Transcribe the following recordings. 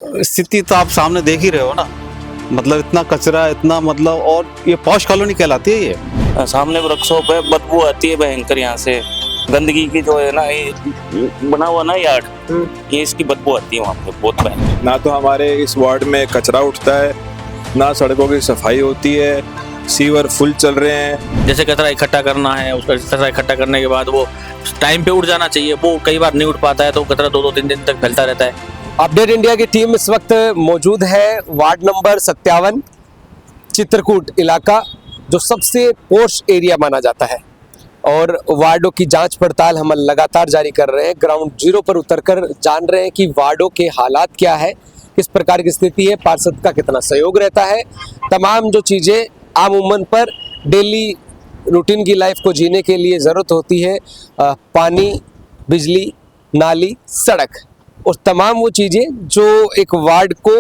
स्थिति तो आप सामने देख ही रहे हो ना। मतलब इतना कचरा, इतना मतलब, और ये पॉश कॉलोनी कहलाती है ये। सामने वृक्षों पे बदबू आती है भयंकर। यहाँ से गंदगी की जो है ना, ये बना हुआ ना यार्ड, ये इसकी बदबू आती है वहाँ पे बहुत भयंकर। ना तो हमारे इस वार्ड में कचरा उठता है, ना सड़कों की सफाई होती है, सीवर फुल चल रहे हैं। जैसे कचरा इकट्ठा करना है, उसका कचरा इकट्ठा करने के बाद वो टाइम पे उठ जाना चाहिए, वो कई बार नहीं उठ पाता है, तो कचरा 2-2 3 दिन तक फैलता रहता है। अपडेट इंडिया की टीम इस वक्त मौजूद है वार्ड नंबर 57 चित्रकूट इलाका, जो सबसे पोश एरिया माना जाता है, और वार्डों की जांच पड़ताल हम लगातार जारी कर रहे हैं। ग्राउंड जीरो पर उतरकर जान रहे हैं कि वार्डों के हालात क्या है, किस प्रकार की स्थिति है, पार्षद का कितना सहयोग रहता है, तमाम जो चीज़ें आम उम्मन पर डेली रूटीन की लाइफ को जीने के लिए ज़रूरत होती है, पानी, बिजली, नाली, सड़क, और तमाम वो चीज़ें जो एक वार्ड को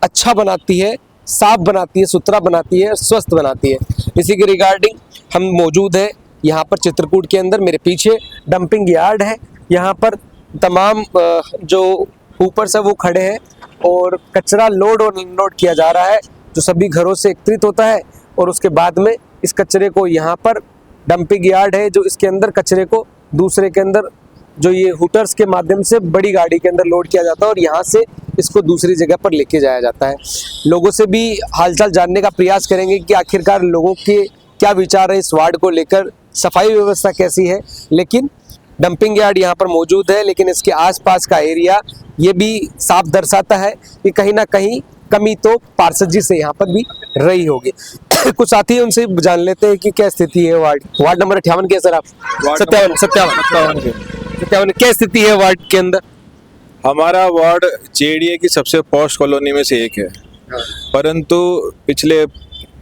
अच्छा बनाती है, साफ बनाती है, सुथरा बनाती है, स्वस्थ बनाती है। इसी के रिगार्डिंग हम मौजूद हैं यहाँ पर चित्रकूट के अंदर। मेरे पीछे डंपिंग यार्ड है, यहाँ पर तमाम जो ऊपर से वो खड़े हैं और कचरा लोड और अनलोड किया जा रहा है, जो सभी घरों से एकत्रित होता है, और उसके बाद में इस कचरे को यहाँ पर डंपिंग यार्ड है, जो इसके अंदर कचरे को दूसरे के अंदर जो ये हुटर्स के माध्यम से बड़ी गाड़ी के अंदर लोड किया जाता है, और यहाँ से इसको दूसरी जगह पर लेके जाया जाता है। लोगों से भी हालचाल जानने का प्रयास करेंगे कि आखिरकार लोगों के क्या विचार है इस वार्ड को लेकर, सफाई व्यवस्था कैसी है। लेकिन डंपिंग यार्ड यहाँ पर मौजूद है, लेकिन इसके आसपास का एरिया ये भी साफ दर्शाता है कि कहीं ना कहीं कमी तो पार्षद जी से यहाँ पर भी रही होगी। कुछ साथी हैं, उनसे जान लेते हैं कि क्या स्थिति है वार्ड नंबर 58 के। सर आप 57 क्या स्थिति है वार्ड के अंदर? हमारा वार्ड जेडीए की सबसे पॉश कॉलोनी में से एक है, परंतु पिछले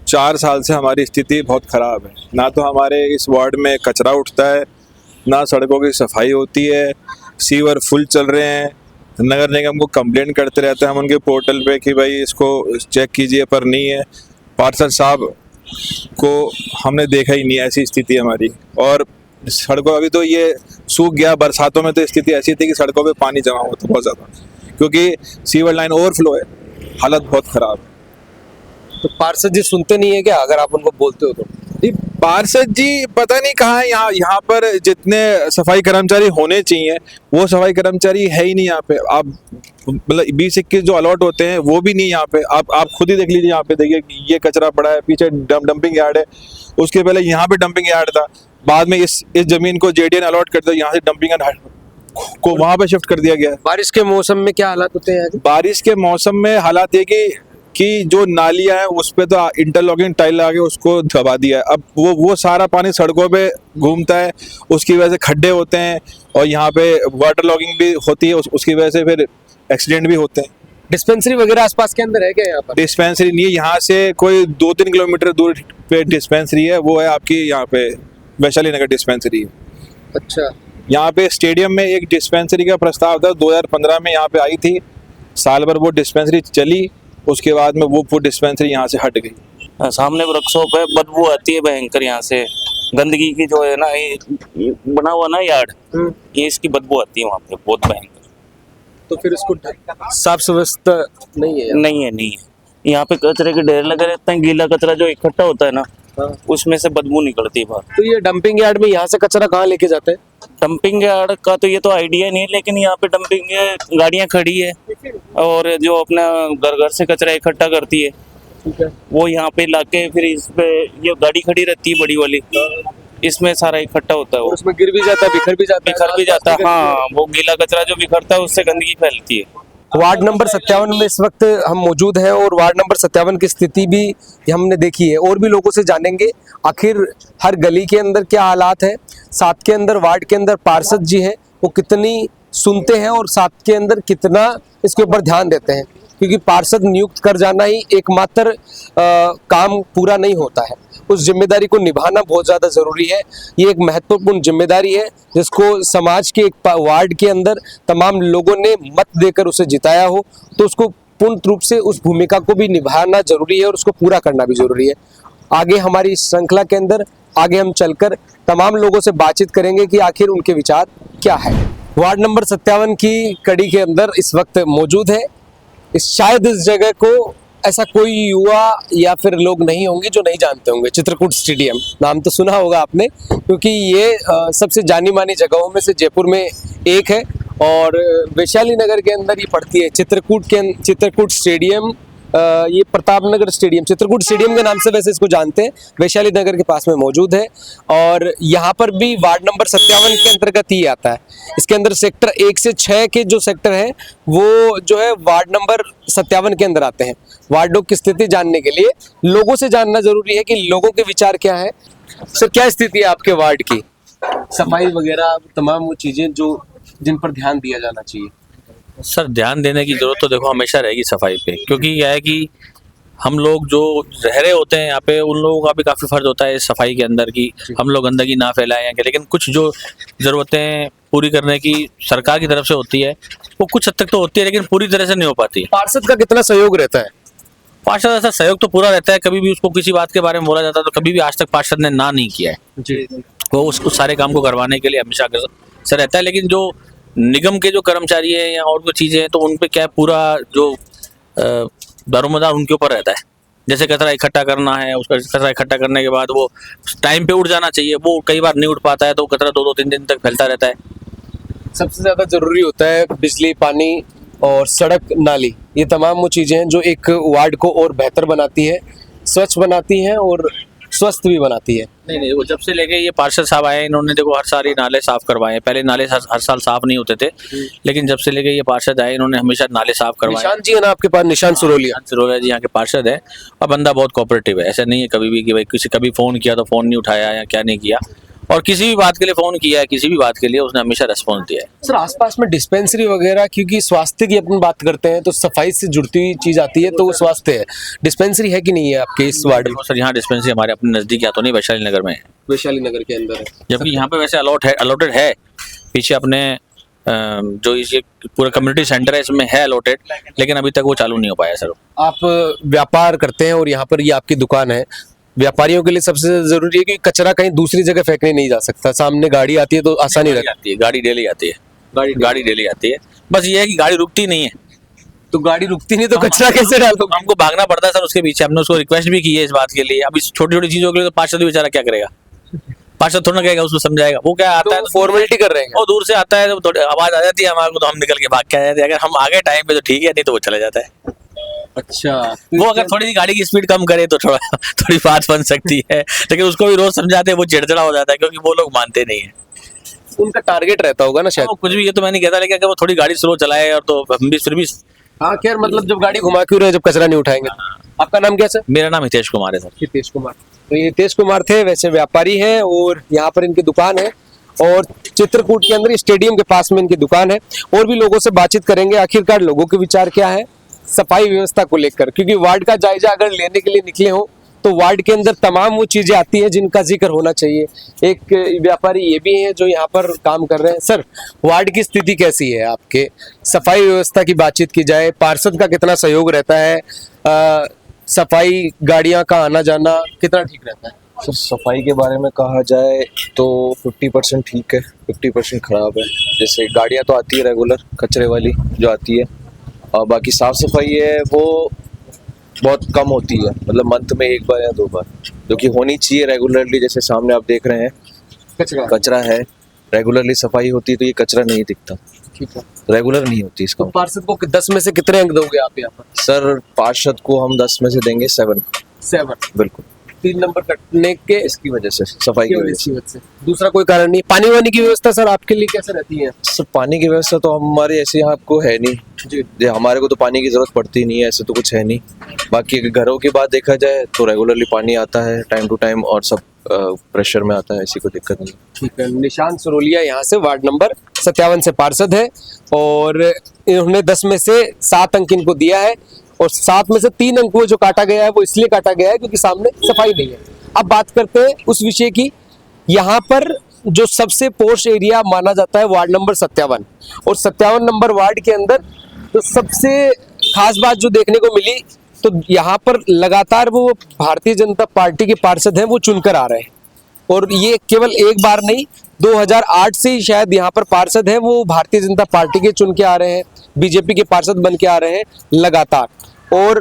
4 साल से हमारी स्थिति बहुत खराब है। ना तो हमारे इस वार्ड में कचरा उठता है, ना सड़कों की सफाई होती है, सीवर फुल चल रहे हैं। नगर निगम को कंप्लेंट करते रहते हैं हम उनके पोर्टल पे कि भाई इसको चेक कीजिए, पर नहीं है। पार्षद साहब को हमने देखा ही नहीं, ऐसी स्थिति हमारी। और सड़कों, अभी तो ये सूख गया, बरसातों में तो स्थिति ऐसी थी कि सड़कों पे पानी जमा हुआ था बहुत ज़्यादा, क्योंकि सीवर लाइन ओवरफ्लो है, हालत बहुत ख़राब है। तो पार्षद जी सुनते नहीं है क्या, अगर आप उनको बोलते हो तो? पार्षद जी पता नहीं कहाँ है। यहाँ पर जितने सफाई कर्मचारी होने चाहिए वो सफाई कर्मचारी है ही नहीं यहाँ पे। आप मतलब 20-21 जो अलॉट होते हैं वो भी नहीं यहाँ पे। आप खुद ही देख लीजिए, यहाँ पे देखिए ये कचरा पड़ा है, पीछे डंपिंग यार्ड है, उसके पहले यहाँ पे डंपिंग यार्ड था, बाद में इस जमीन को जेडीए ने अलॉट कर दिया, यहाँ से डंपिंग यार्ड को वहाँ पे शिफ्ट कर दिया गया है। बारिश के मौसम में क्या हालात होते हैं? बारिश के मौसम में हालात ये कि जो नालियां हैं उस पे तो इंटरलॉकिंग टाइल लगा के उसको दबा दिया है। अब वो सारा पानी सड़कों पे घूमता है, उसकी वजह से खड्डे होते हैं, और यहाँ पे वाटर लॉगिंग भी होती है, उसकी वजह से फिर एक्सीडेंट भी होते हैं। डिस्पेंसरी वगैरह आसपास के अंदर है क्या यहाँ पर? डिस्पेंसरी नहीं है, यहाँ से कोई 2-3 किलोमीटर दूर पे डिस्पेंसरी है, वो है आपकी यहाँ पे वैशाली नगर डिस्पेंसरी है। अच्छा, यहाँ पे स्टेडियम में एक डिस्पेंसरी का प्रस्ताव था, 2015 में यहाँ पे आई थी, साल भर वो डिस्पेंसरी चली, उसके बाद में वो डिस्पेंसरी यहाँ से हट गई। सामने वृक्षों पे बदबू आती है भयंकर। यहाँ से गंदगी की जो है ना, ये बना हुआ ना यार्ड, ये इसकी बदबू आती है वहाँ पे बहुत भयंकर। तो फिर इसको साफ व्यवस्था नहीं है? नहीं है। यहाँ पे कचरे के ढेर लगे रहते हैं, गीला कचरा जो इकट्ठा होता है ना, उसमें से बदबू निकलती है बाहर। तो ये डंपिंग यार्ड में यहाँ से कचरा कहाँ लेके जाते हैं? डंपिंग यार्ड का तो ये तो आइडिया नहीं है, लेकिन यहाँ पे डंपिंग गाड़ियाँ खड़ी है, और जो अपना घर से कचरा इकट्ठा करती है, वो यहाँ पे लाके फिर इस पे ये गाड़ी खड़ी रहती है बड़ी वाली, इसमें सारा इकट्ठा होता है, वो उसमें गिर भी जाता है, बिखर भी जाता है। हाँ, वो गीला कचरा जो बिखरता है उससे गंदगी फैलती है। वार्ड नंबर 57 में इस वक्त हम मौजूद हैं, और वार्ड नंबर 57 की स्थिति भी हमने देखी है, और भी लोगों से जानेंगे आखिर हर गली के अंदर क्या हालात है, साथ के अंदर वार्ड के अंदर पार्षद जी हैं वो कितनी सुनते हैं, और साथ के अंदर कितना इसके ऊपर ध्यान देते हैं, क्योंकि पार्षद नियुक्त कर जाना ही एकमात्र काम पूरा नहीं होता है, उस जिम्मेदारी को निभाना बहुत ज़्यादा ज़रूरी है। ये एक महत्वपूर्ण जिम्मेदारी है जिसको समाज के एक वार्ड के अंदर तमाम लोगों ने मत देकर उसे जिताया हो, तो उसको पूर्ण रूप से उस भूमिका को भी निभाना जरूरी है, और उसको पूरा करना भी जरूरी है। आगे हमारी श्रृंखला के अंदर आगे हम चलकर तमाम लोगों से बातचीत करेंगे कि आखिर उनके विचार क्या है। वार्ड नंबर 57 की कड़ी के अंदर इस वक्त मौजूद है शायद इस जगह को ऐसा कोई युवा या फिर लोग नहीं होंगे जो नहीं जानते होंगे। चित्रकूट स्टेडियम नाम तो सुना होगा आपने, क्योंकि ये सबसे जानी मानी जगहों में से जयपुर में एक है और वैशाली नगर के अंदर ये पड़ती है। चित्रकूट स्टेडियम, ये प्रतापनगर स्टेडियम, चित्रकूट स्टेडियम के नाम से वैसे इसको जानते हैं, वैशाली नगर के पास में मौजूद है। और यहाँ पर भी वार्ड नंबर 57 के अंतर्गत ही आता है। इसके अंदर सेक्टर 1 से 6 के जो सेक्टर हैं वो जो है वार्ड नंबर 57 के अंदर आते हैं। वार्डों की स्थिति जानने के लिए लोगों से जानना जरूरी है कि लोगों के विचार क्या है। सर, क्या स्थिति है आपके वार्ड की? सफाई वगैरह तमाम वो चीजें जो जिन पर ध्यान दिया जाना चाहिए। सर, ध्यान देने की जरूरत तो देखो हमेशा रहेगी सफाई पे, क्योंकि क्या है कि हम लोग जो रह रहे होते हैं यहाँ पे, उन लोगों का भी काफ़ी फर्ज होता है इस सफाई के अंदर की हम लोग गंदगी ना फैलाएं। लेकिन कुछ जो ज़रूरतें पूरी करने की सरकार की तरफ से होती है वो कुछ हद तक तो होती है, लेकिन पूरी तरह से नहीं हो पाती। पार्षद का कितना सहयोग रहता है? पार्षद ऐसा सहयोग तो पूरा रहता है, कभी भी उसको किसी बात के बारे में बोला जाता है तो कभी भी आज तक पार्षद ने ना नहीं किया है जी। वो उस सारे काम को करवाने के लिए हमेशा अग्रसर रहता है। लेकिन जो निगम के जो कर्मचारी हैं या और कोई चीज़ें हैं तो उन पे क्या है, पूरा जो दारोमदार उनके ऊपर रहता है। जैसे कचरा इकट्ठा करना है, उसका कचरा इकट्ठा करने के बाद वो टाइम पे उठ जाना चाहिए, वो कई बार नहीं उठ पाता है तो कचरा 2-2 3 दिन तक फैलता रहता है। सबसे ज्यादा जरूरी होता है बिजली, पानी और सड़क, नाली। ये तमाम वो चीजें हैं जो एक वार्ड को और बेहतर बनाती है, स्वच्छ बनाती हैं और स्वस्थ भी बनाती है। नहीं, वो जब से लेके ये पार्षद साहब आए इन्होंने देखो हर साल ये नाले साफ करवाए। पहले नाले हर साल साफ नहीं होते थे, लेकिन जब से लेके ये पार्षद आए इन्होंने हमेशा नाले साफ करवाए। निशान जी है ना आपके पास? निशान सुरोलिया जी यहाँ के पार्षद है और बंदा बहुत कोऑपरेटिव है। ऐसा नहीं है कभी भी कि भाई किसी कभी फोन किया तो फोन नहीं उठाया या क्या नहीं किया, और किसी भी बात के लिए फोन किया है, किसी भी बात के लिए उसने हमेशा रेस्पॉन्स दिया है। सर, आसपास में डिस्पेंसरी वगैरह, क्योंकि स्वास्थ्य की अपन बात करते हैं तो सफाई से जुड़ती हुई चीज आती है तो वो स्वास्थ्य है। डिस्पेंसरी है कि नहीं है आपके इस वार्ड में? सर, यहाँ डिस्पेंसरी हमारे अपने नजदीक या तो नहीं, वैशाली नगर में है। वैशाली नगर के अंदर है, जबकि यहाँ पे वैसे अलॉटेड है पीछे अपने जो ये पूरा कम्युनिटी सेंटर है इसमें है अलॉटेड, लेकिन अभी तक वो चालू नहीं हो पाया सर। आप व्यापार करते हैं और यहाँ पर ये आपकी दुकान है। व्यापारियों के लिए सबसे जरूरी है कि कचरा कहीं दूसरी जगह फेंकने नहीं जा सकता। सामने गाड़ी आती है तो आसानी रहती है, गाड़ी डेली आती है, गाड़ी डेली आती है। बस ये है कि गाड़ी रुकती नहीं है, तो गाड़ी रुकती नहीं तो कचरा कैसे डालोगे? हमको भागना पड़ता है सर उसके पीछे। हमने उसको रिक्वेस्ट भी की है इस बात के लिए। अब इस छोटी छोटी चीजों के लिए तो पार्षद बेचारा क्या करेगा? पार्षद थोड़ा कहेगा, उसको समझाएगा। वो क्या आता है, फॉर्मेलिटी कर रहे हैं। वो दूर से आता है तो आवाज आ जाती है हमारे को, तो हम निकल के भाग के आ जाते हैं। अगर हम आगे टाइम पे तो ठीक है, नहीं तो वो चला जाता है। अच्छा, वो अगर थोड़ी सी गाड़ी की स्पीड कम करे तो थोड़ी बात बन सकती है, लेकिन उसको भी रोज समझाते हैं वो चिड़चिड़ा हो जाता है, क्योंकि वो लोग मानते नहीं है। उनका टारगेट रहता होगा ना शायद। कुछ भी, ये तो मैं नहीं कहता, लेकिन अगर वो थोड़ी गाड़ी स्लो चलाए और तो हम भी फिर भी। हाँ खैर, मतलब जब गाड़ी घुमा क्यों रहे जब कचरा नहीं उठाएंगे। आपका नाम क्या सर? मेरा नाम हितेश कुमार है सर। हितेश कुमार। तो ये हितेश कुमार थे, वैसे व्यापारी हैं और यहाँ पर इनकी दुकान है और चित्रकूट के अंदर स्टेडियम के पास में इनकी दुकान है। और भी लोगों से बातचीत करेंगे आखिरकार लोगों के विचार क्या है सफाई व्यवस्था को लेकर, क्योंकि वार्ड का जायजा अगर लेने के लिए निकले हो तो वार्ड के अंदर तमाम वो चीजें आती हैं जिनका जिक्र होना चाहिए। एक व्यापारी ये भी हैं जो यहाँ पर काम कर रहे हैं। सर, वार्ड की स्थिति कैसी है आपके? सफाई व्यवस्था की बातचीत की जाए, पार्षद का कितना सहयोग रहता है? सफाई गाड़ियाँ का आना जाना कितना ठीक रहता है? सर, सफाई के बारे में कहा जाए तो 50% ठीक है, 50% खराब है। जैसे गाड़ियाँ तो आती है रेगुलर कचरे वाली जो आती है, और बाकी साफ सफाई है वो बहुत कम होती है, मतलब मंथ में 1 बार या 2 बार, जो कि होनी चाहिए रेगुलरली। जैसे सामने आप देख रहे हैं कचरा है, रेगुलरली सफाई होती है तो ये कचरा नहीं दिखता। ठीक है, रेगुलर नहीं होती इसका। तो पार्षद को 10 में से कितने अंक दोगे आप यहाँ पर? सर, पार्षद को हम 10 में से देंगे 7। बिल्कुल, 3 नंबर कटने के इसकी वजह से, सफाई की वजह से। दूसरा कोई कारण नहीं। पानी वानी की व्यवस्था सर आपके लिए कैसे रहती है? सर, पानी की व्यवस्था तो हमारे ऐसे यहाँ आपको है नहीं जी। हमारे को तो पानी की जरूरत पड़ती नहीं है, ऐसे तो कुछ है नहीं। बाकी घरों की बात देखा जाए तो रेगुलरली पानी आता है टाइम टू टाइम, और सब प्रेशर में आता है, ऐसी कोई दिक्कत नहीं। ठीक है। निशान सुरोलिया यहाँ से वार्ड नंबर 57 से पार्षद है और इन्होंने 10 में से 7 अंक इनको दिया है, और 7 में से 3 अंक वो जो काटा गया है वो इसलिए काटा गया है क्योंकि सामने सफाई नहीं है। अब बात करते हैं उस विषय की। यहाँ पर जो सबसे पोश एरिया माना जाता है वार्ड नंबर 57, और 57 नंबर वार्ड के अंदर तो सबसे खास बात जो देखने को मिली, तो यहाँ पर लगातार वो भारतीय जनता पार्टी के पार्षद हैं वो चुनकर आ रहे हैं, और ये केवल एक बार नहीं, 2008 से ही शायद यहाँ पर पार्षद है वो भारतीय जनता पार्टी के चुन के आ रहे हैं, बीजेपी के पार्षद बन के आ रहे हैं लगातार। और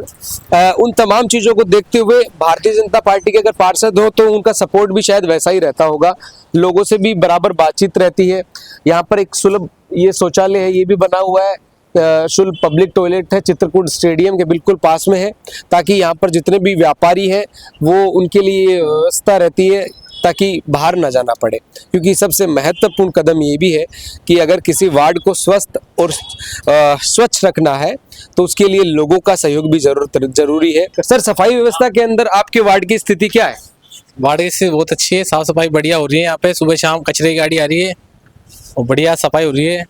उन तमाम चीज़ों को देखते हुए भारतीय जनता पार्टी के अगर पार्षद हो तो उनका सपोर्ट भी शायद वैसा ही रहता होगा, लोगों से भी बराबर बातचीत रहती है। यहाँ पर एक सुलभ ये शौचालय है, ये भी बना हुआ है, शुल्क पब्लिक टॉयलेट है, चित्रकूट स्टेडियम के बिल्कुल पास में है, ताकि यहाँ पर जितने भी व्यापारी हैं वो उनके लिए व्यवस्था रहती है ताकि बाहर ना जाना पड़े। क्योंकि सबसे महत्वपूर्ण कदम ये भी है कि अगर किसी वार्ड को स्वस्थ और स्वच्छ रखना है तो उसके लिए लोगों का सहयोग भी जरूरी है। सर, सफाई व्यवस्था के अंदर आपके वार्ड की स्थिति क्या है? वार्ड से बहुत अच्छी है, साफ सफाई बढ़िया हो रही है। यहाँ पे सुबह शाम कचरे की गाड़ी आ रही है और बढ़िया सफाई हो रही है,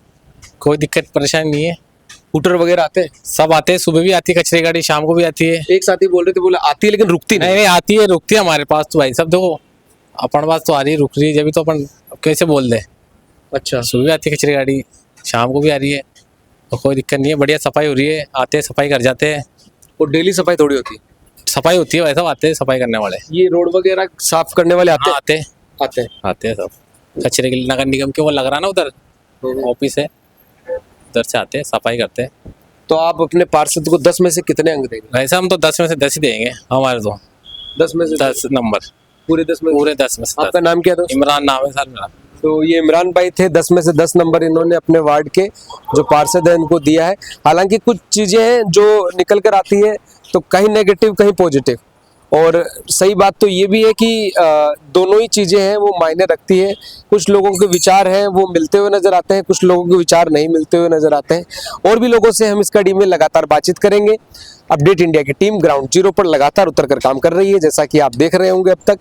कोई दिक्कत परेशानी नहीं है। स्कूटर वगैरह आते हैं? सब आते हैं, सुबह भी आती है कचरे की गाड़ी, शाम को भी आती है। एक साथी बोल रहे थे, बोले आती है लेकिन रुकती नहीं। नहीं आती है, रुकती है हमारे पास तो भाई सब। देखो अपन पास तो आ रही है, रुक रही है, जब तो अपन कैसे बोल दे। अच्छा, सुबह भी आती है कचरे गाड़ी, शाम को भी आ रही है, तो कोई दिक्कत नहीं है, बढ़िया सफाई हो रही है। आते हैं, सफाई कर जाते हैं। और डेली सफाई थोड़ी होती है? सफाई होती है, वैसा आते हैं सफाई करने वाले। ये रोड वगैरह साफ करने वाले आते हाँ, हैं? आते हैं, आते हैं। आते हैं सब। कचरे के लिए नगर निगम के वो लग रहा ना उधर ऑफिस है, उधर से आते हैं, सफाई करते हैं। तो आप अपने पार्षद को 10 में से कितने अंक देंगे? वैसे हम तो 10 में से 10 ही देंगे हमारे तो। 10 में से 10 नंबर, पूरे 10 में? पूरे 10 में से 10। आपका नाम क्या था? इमरान नाम है सर मेरा। तो ये इमरान भाई थे, 10 में से 10 नंबर इन्होंने अपने वार्ड के जो पार्षद है इनको दिया है। हालांकि कुछ चीजें हैं जो निकल कर आती है तो कहीं नेगेटिव कहीं पॉजिटिव, और सही बात तो ये भी है कि दोनों ही चीजें हैं वो मायने रखती है। कुछ लोगों के विचार हैं वो मिलते हुए नजर आते हैं, कुछ लोगों के विचार नहीं मिलते हुए नजर आते हैं। और भी लोगों से हम इस कड़ी में लगातार बातचीत करेंगे। अपडेट इंडिया की टीम ग्राउंड जीरो पर लगातार उतर कर काम कर रही है, जैसा कि आप देख रहे होंगे। अब तक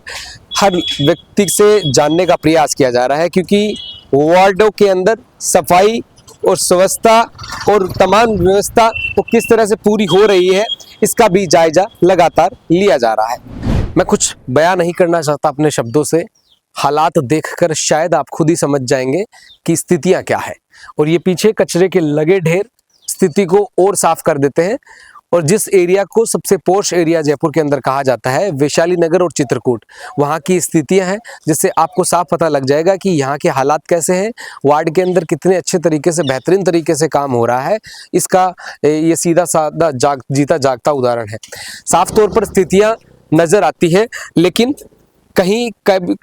हर व्यक्ति से जानने का प्रयास किया जा रहा है, क्योंकि वार्डों के अंदर सफाई और स्वच्छता और तमाम व्यवस्था वो किस तरह से पूरी हो रही है इसका भी जायजा लगातार लिया जा रहा है। मैं कुछ बयान नहीं करना चाहता अपने शब्दों से, हालात देखकर शायद आप खुद ही समझ जाएंगे कि स्थितियां क्या है। और ये पीछे कचरे के लगे ढेर स्थिति को और साफ कर देते हैं। और जिस एरिया को सबसे पोश एरिया जयपुर के अंदर कहा जाता है, वैशाली नगर और चित्रकूट, वहाँ की स्थितियां हैं जिससे आपको साफ पता लग जाएगा कि यहाँ के हालात कैसे हैं, वार्ड के अंदर कितने अच्छे तरीके से बेहतरीन तरीके से काम हो रहा है। इसका ये सीधा साधा जीता जागता उदाहरण है। साफ तौर पर स्थितियां नजर आती है, लेकिन कहीं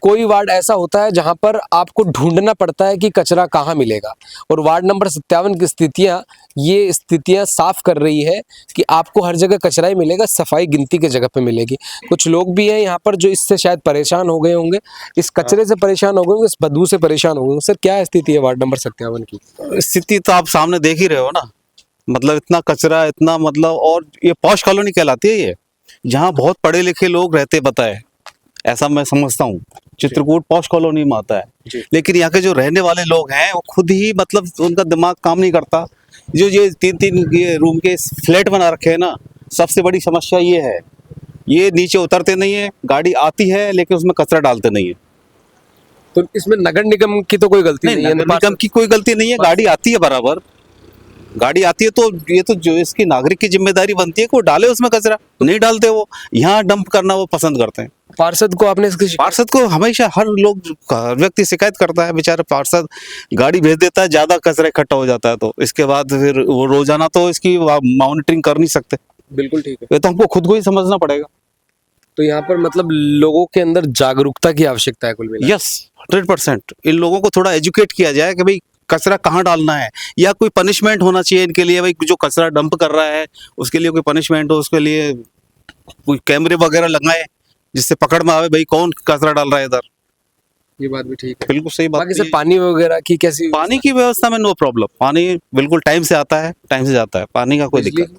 कोई वार्ड ऐसा होता है जहां पर आपको ढूंढना पड़ता है कि कचरा कहाँ मिलेगा। और वार्ड नंबर 57 की स्थितियां साफ कर रही है कि आपको हर जगह कचरा ही मिलेगा, सफाई गिनती के जगह पे मिलेगी। कुछ लोग भी हैं यहाँ पर जो इससे शायद परेशान हो गए होंगे, इस कचरे से परेशान हो गए होंगे, इस बदबू से परेशान हो गए होंगे। सर, क्या स्थिति है वार्ड नंबर 57 की? स्थिति तो आप सामने देख ही रहे हो ना, मतलब इतना कचरा, इतना मतलब, और ये पॉश कॉलोनी कहलाती है ये, जहाँ बहुत पढ़े लिखे लोग रहते बताए, ऐसा मैं समझता हूँ। चित्रकूट पॉश कॉलोनी में आता है, लेकिन यहाँ के जो रहने वाले लोग हैं वो खुद ही मतलब उनका दिमाग काम नहीं करता। जो ये 3-3 ये रूम के फ्लैट बना रखे हैं ना, सबसे बड़ी समस्या ये है, ये नीचे उतरते नहीं है, गाड़ी आती है लेकिन उसमें कचरा डालते नहीं है। तो इसमें नगर निगम की तो कोई गलती नहीं है? नगर निगम की कोई गलती नहीं है, गाड़ी आती है बराबर, गाड़ी आती है तो ये तो जो इसकी नागरिक की जिम्मेदारी बनती है कि वो डाले उसमें कचरा। नहीं डालते, वो यहाँ डंप करना वो पसंद करते हैं। पार्षद को आपने इसकी पार्षद को हमेशा हर व्यक्ति शिकायत करता है, बेचारा पार्षद गाड़ी भेज देता है, ज्यादा कचरा इकट्ठा हो जाता है तो इसके बाद फिर वो रोजाना तो इसकी मॉनिटरिंग कर नहीं सकते। बिल्कुल ठीक है, ये तो हमको खुद को ही समझना पड़ेगा। तो यहाँ पर मतलब लोगों के अंदर जागरूकता की आवश्यकता है कुल मिलाकर। यस, 100%। इन लोगों को थोड़ा एजुकेट किया जाए कि भाई कचरा कहाँ डालना है, या कोई पनिशमेंट होना चाहिए इनके लिए। भाई जो कचरा डंप कर रहा है उसके लिए कोई पनिशमेंट हो, उसके लिए कोई कैमरे वगैरह लगाए जिससे पकड़ में आवे भाई कौन कचरा डाल रहा है इधर। ये बात भी ठीक है, बिल्कुल सही बात। बाकी सर पानी वगैरह की कैसी? पानी की व्यवस्था में नो प्रॉब्लम, पानी बिल्कुल टाइम से आता है, टाइम से जाता है, पानी का कोई दिक्कत।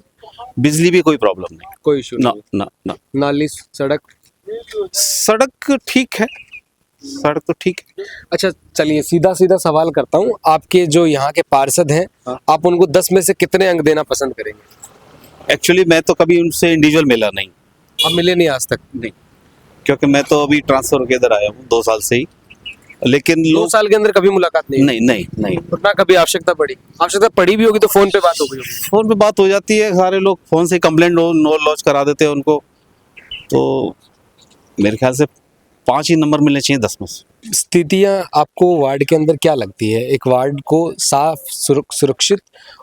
बिजली भी कोई प्रॉब्लम नहीं, कोई इशू ना नहीं? ना ना। नाली, सड़क? सड़क ठीक है, सड़क तो ठीक है। अच्छा, चलिए सीधा सीधा सवाल करता हूँ, आपके जो यहाँ के पार्षद हैं, आप उनको 10 में से कितने अंक देना पसंद करेंगे? एक्चुअली मैं तो कभी उनसे इंडिविजुअल मिला नहीं। आप मिले नहीं आज तक? नहीं, क्योंकि मैं तो अभी ट्रांसफर होकर इधर आया हूँ 2 साल से ही, लेकिन 2 साल के अंदर कभी मुलाकात नहीं? नहीं नहीं नहीं। और ना कभी आवश्यकता पड़ी भी होगी तो फोन पे बात हो गई होगी? फोन पे बात हो जाती है, सारे लोग फोन से कंप्लेंट नो लॉन्च करा देते हैं उनको, तो मेरे ख्याल से 5 ही नंबर मिलने चाहिए 10 में से। स्थितियां आपको वार्ड के अंदर क्या लगती है? एक वार्ड को साफ, सुरक्षित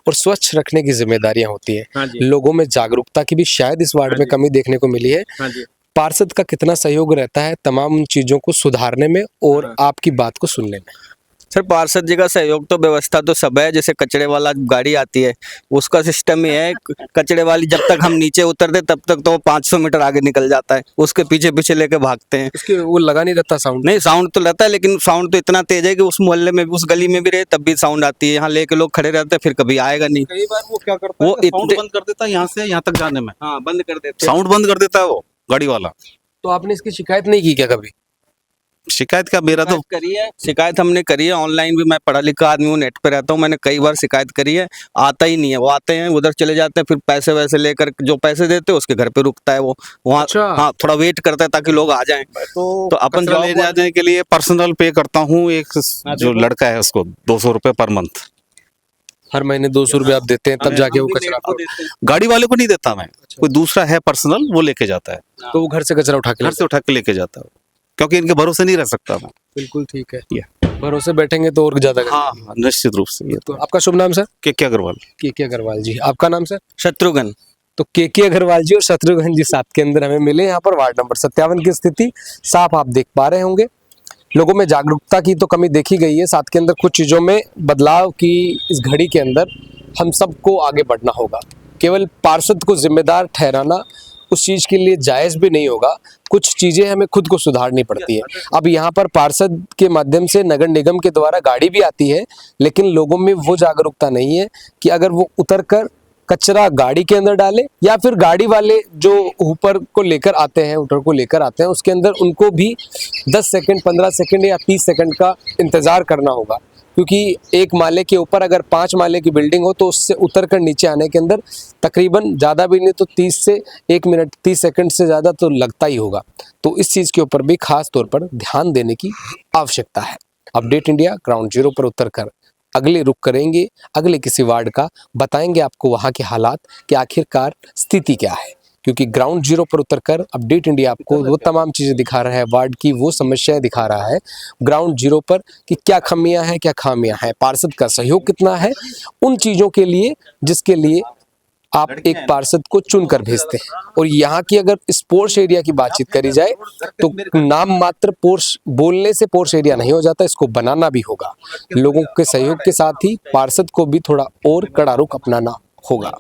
और स्वच्छ रखने की जिम्मेदारियां होती हाँ हैं। जी। लोगों में जागरूकता की भी शायद इस वार्ड हाँ में जी। कमी देखने को मिली है। हाँ जी। पार्षद का कितना सहयोग रहता है तमाम उन चीजों को सुधारने में और आपकी बात को सुनने में? सर पार्षद जी का सहयोग तो व्यवस्था तो सब है। जैसे कचरे वाला गाड़ी आती है उसका सिस्टम ही है, कचरे वाली जब तक हम नीचे उतरते तब तक तो 500 मीटर आगे निकल जाता है, उसके पीछे पीछे लेके भागते हैं। उसके वो लगा नहीं रहता साउंड? नहीं साउंड तो रहता है, लेकिन साउंड तो इतना तेज है कि उस मोहल्ले में भी, उस गली में भी रहे तब भी साउंड आती है। यहाँ लेके लोग खड़े रहते हैं, फिर कभी आएगा नहीं। कई बार वो क्या करता है, वो साउंड इतने- बंद कर देता है यहाँ से यहाँ तक जाने में, हाँ बंद कर देते हैं। साउंड बंद कर देता है वो गाड़ी वाला। तो आपने इसकी शिकायत नहीं की क्या कभी? शिकायत का मेरा तो शिकायत करी है, शिकायत हमने करी है। ऑनलाइन भी, मैं पढ़ा लिखा आदमी हूँ, नेट पे रहता हूँ, मैंने कई बार शिकायत करी है। आता ही नहीं है, वो आते हैं उधर चले जाते हैं, फिर पैसे वैसे लेकर, जो पैसे देते हैं उसके घर पे रुकता है वो वहाँ। अच्छा। हाँ थोड़ा वेट करता है ताकि लोग आ जाएं। तो अपन कचरा ले जॉब जाने के लिए पर्सनल पे करता हूँ, एक जो लड़का है उसको 200 रुपये पर मंथ। हर महीने 200 रुपये आप देते हैं तब जाके वो कचरा गाड़ी वाले को नहीं देता मैं, कोई दूसरा है पर्सनल, वो लेके जाता है, तो वो घर से कचरा उठा के घर से उठा के लेके जाता है, क्योंकि इनके भरोसे नहीं रह सकता मैं। बिल्कुल ठीक है। भरोसे बैठेंगे तो और ज्यादा हाँ हाँ, निश्चित रूप से। ये तो आपका शुभ नाम सर? के अग्रवाल। के अग्रवाल जी। आपका नाम सर? शत्रुघ्न। तो के अग्रवाल जी और शत्रुघ्न जी साथ के अंदर हमें मिले यहाँ पर। वार्ड नंबर 57 की स्थिति साफ आप देख पा रहे होंगे। लोगों में जागरूकता की तो कमी देखी गई है, साथ के अंदर कुछ चीजों में बदलाव की इस घड़ी के अंदर हम सबको आगे बढ़ना होगा। केवल पार्षद को जिम्मेदार ठहराना उस चीज के लिए जायज भी नहीं होगा। कुछ चीजें हमें खुद को सुधारनी पड़ती है। अब यहाँ पर पार्षद के माध्यम से नगर निगम के द्वारा गाड़ी भी आती है, लेकिन लोगों में वो जागरूकता नहीं है कि अगर वो उतरकर कचरा गाड़ी के अंदर डाले या फिर गाड़ी वाले जो ऊपर को लेकर आते हैं, ऊपर को लेकर आते हैं, उसके अंदर उनको भी 10 सेकंड, 15 सेकंड या 30 सेकंड का इंतजार करना होगा। क्योंकि एक माले के ऊपर अगर 5 माले की बिल्डिंग हो तो उससे उतर कर नीचे आने के अंदर तकरीबन ज़्यादा भी नहीं तो 30 से 1 मिनट, 30 सेकंड से ज़्यादा तो लगता ही होगा। तो इस चीज़ के ऊपर भी खास तौर पर ध्यान देने की आवश्यकता है। अपडेट इंडिया ग्राउंड जीरो पर उतर कर अगले रुख करेंगे, अगले किसी वार्ड का, बताएंगे आपको वहाँ के हालात कि आखिरकार स्थिति क्या है। क्योंकि ग्राउंड जीरो पर उतरकर अपडेट इंडिया आपको वो तमाम चीज़ें दिखा रहा है, वार्ड की वो समस्याएं दिखा रहा है ग्राउंड जीरो पर कि क्या कमियां हैं, क्या खामियां हैं, पार्षद का सहयोग कितना है उन चीज़ों के लिए जिसके लिए आप एक पार्षद को चुनकर भेजते हैं। और यहाँ की अगर इस पोर्श एरिया की बातचीत करी जाए तो नाम मात्र पोर्श बोलने से पोर्श एरिया नहीं हो जाता, इसको बनाना भी होगा। लोगों के सहयोग के साथ ही पार्षद को भी थोड़ा और कड़ा रुख अपनाना होगा।